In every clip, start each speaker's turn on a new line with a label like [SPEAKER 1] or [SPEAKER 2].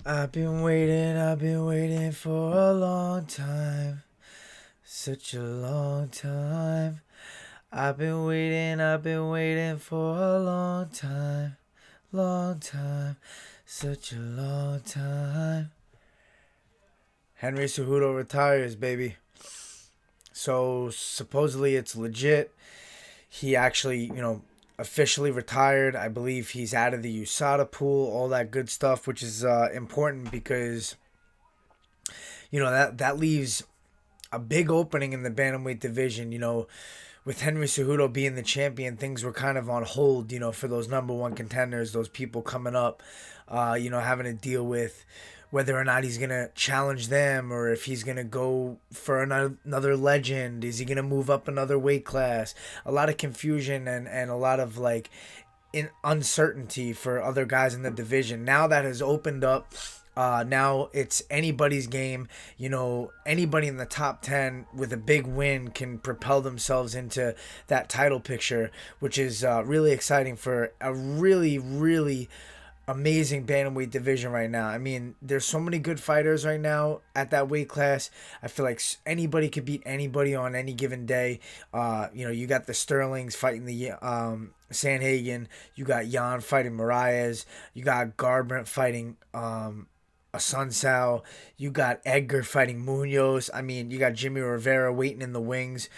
[SPEAKER 1] I've been waiting for a long time. Such a long time. I've been waiting for a long time. Such a long time. Henry Cejudo retires, baby. So supposedly it's legit. He actually, officially retired. I believe he's out of the USADA pool, all that good stuff, which is important because that leaves a big opening in the bantamweight division. With Henry Cejudo being the champion, things were kind of on hold. For those number one contenders, those people coming up, having to deal with whether or not he's gonna challenge them or if he's gonna go for another legend. Is he gonna move up another weight class? A lot of confusion and a lot of in uncertainty for other guys in the division. Now that has opened up. Now it's anybody's game. Anybody in the top 10 with a big win can propel themselves into that title picture, which is really exciting for a really, really amazing bantamweight division right now. I mean, there's so many good fighters right now at that weight class. I feel like anybody could beat anybody on any given day. You got the Sterlings fighting the Sanhagen. You got Jan fighting Marias. You got Garbrandt fighting a Sunsao. You got Edgar fighting Munoz. I mean, you got Jimmy Rivera waiting in the wings,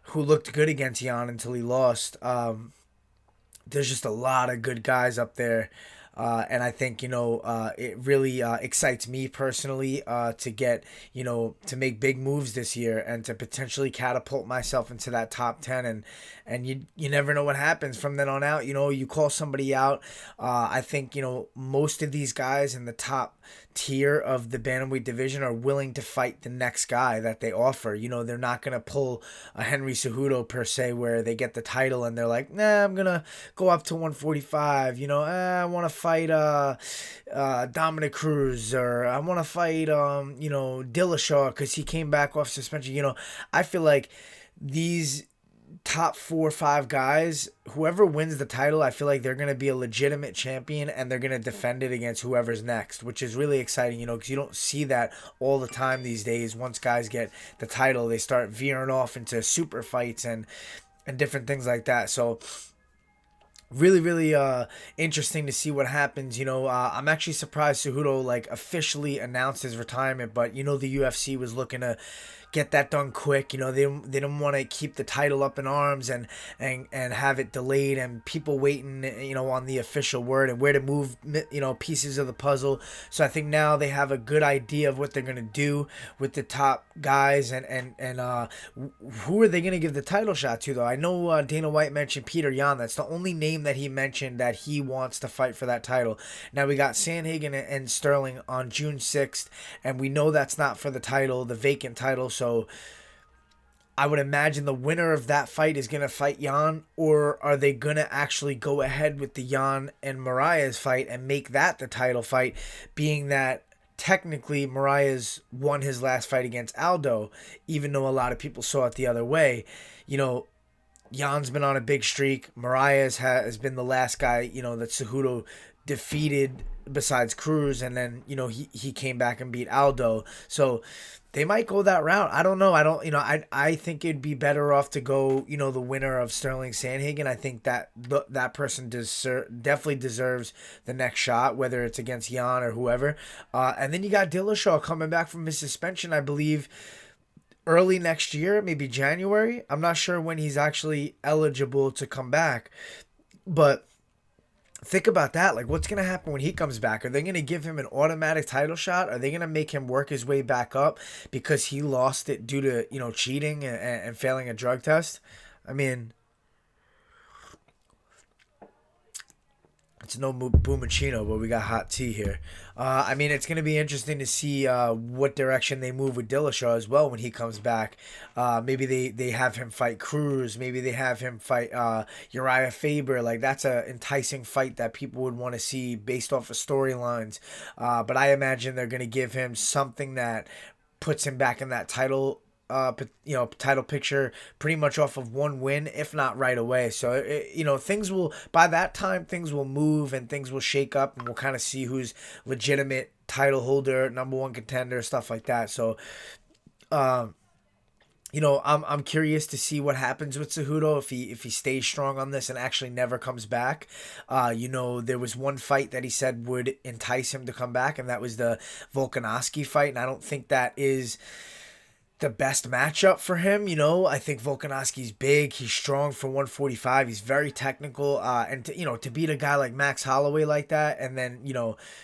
[SPEAKER 1] who looked good against Jan until he lost. There's just a lot of good guys up there. And I think, it really excites me personally to get, to make big moves this year and to potentially catapult myself into that top 10. And you never know what happens from then on out. You call somebody out. I think, most of these guys in the top tier of the bantamweight division are willing to fight the next guy that they offer. They're not going to pull a Henry Cejudo per se where they get the title and they're like, nah, I'm going to go up to 145. I want to fight Dominic Cruz, or I want to fight Dillashaw because he came back off suspension. I feel like these top 4 or 5 guys, whoever wins the title, I feel like they're going to be a legitimate champion and they're going to defend it against whoever's next, which is really exciting, because you don't see that all the time these days. Once guys get the title, they start veering off into super fights and different things like that. So really, really interesting to see what happens. I'm actually surprised Cejudo officially announced his retirement, but the UFC was looking to get that done quick. They don't want to keep the title up in arms and have it delayed and people waiting, on the official word and where to move, pieces of the puzzle. So I think now they have a good idea of what they're gonna do with the top guys and who are they gonna give the title shot to though? I know Dana White mentioned Peter Yan. That's the only name that he mentioned that he wants to fight for that title. Now we got Sanhagen and Sterling on June 6th, and we know that's not for the title, the vacant title. So I would imagine the winner of that fight is going to fight Jan, or are they going to actually go ahead with the Jan and Marias fight and make that the title fight, being that technically Marias won his last fight against Aldo, even though a lot of people saw it the other way. Jan's been on a big streak. Marias has been the last guy, that Cejudo defeated besides Cruz, and then, he came back and beat Aldo. So they might go that route. I don't know. I think it'd be better off to go, the winner of Sterling Sanhagen. I think that person definitely deserves the next shot, whether it's against Jan or whoever. And then you got Dillashaw coming back from his suspension, I believe, early next year, maybe January. I'm not sure when he's actually eligible to come back, but think about that. What's going to happen when he comes back? Are they going to give him an automatic title shot? Are they going to make him work his way back up because he lost it due to, cheating and failing a drug test? I mean, it's no Bumachino, but we got hot tea here. It's going to be interesting to see what direction they move with Dillashaw as well when he comes back. Maybe they have him fight Cruz. Maybe they have him fight Uriah Faber. That's a enticing fight that people would want to see based off of storylines. But I imagine they're going to give him something that puts him back in that title title picture pretty much off of one win, if not right away. So things will, by that time, things will move and things will shake up, and we'll kind of see who's legitimate title holder, number one contender, stuff like that. So um, I'm curious to see what happens with Cejudo if he stays strong on this and actually never comes back. There was one fight that he said would entice him to come back, and that was the Volkanovski fight. And I don't think that is the best matchup for him. I think Volkanovski's big, he's strong for 145, he's very technical, and to beat a guy like Max Holloway like that, and then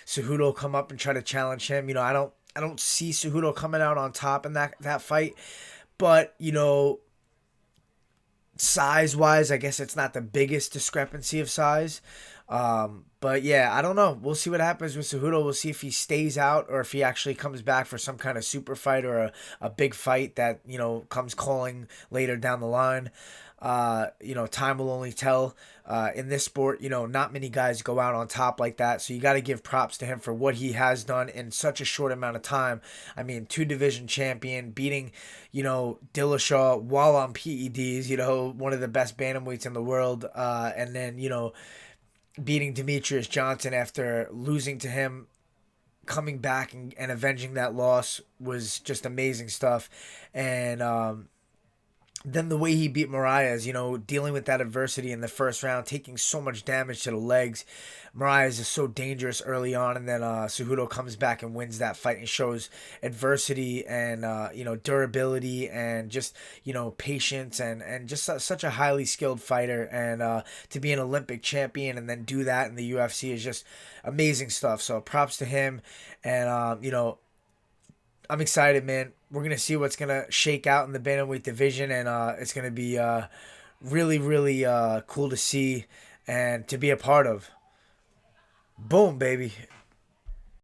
[SPEAKER 1] Cejudo come up and try to challenge him. I don't see Cejudo coming out on top in that fight. But, size wise, I guess it's not the biggest discrepancy of size. But yeah, I don't know. We'll see what happens with Cejudo. We'll see if he stays out or if he actually comes back for some kind of super fight or a big fight that, comes calling later down the line. Time will only tell. In this sport, not many guys go out on top like that. So you got to give props to him for what he has done in such a short amount of time. I mean, 2 division champion, beating, Dillashaw while on PEDs, one of the best bantamweights in the world. And then, beating Demetrius Johnson after losing to him, coming back and avenging that loss was just amazing stuff. And, then the way he beat Moraes, dealing with that adversity in the first round, taking so much damage to the legs. Moraes is so dangerous early on, and then Cejudo comes back and wins that fight and shows adversity and durability and just patience and just such a highly skilled fighter. And to be an Olympic champion and then do that in the UFC is just amazing stuff. So props to him, and I'm excited, man. We're gonna see what's gonna shake out in the bantamweight division, and it's gonna be really, really cool to see and to be a part of. Boom, baby.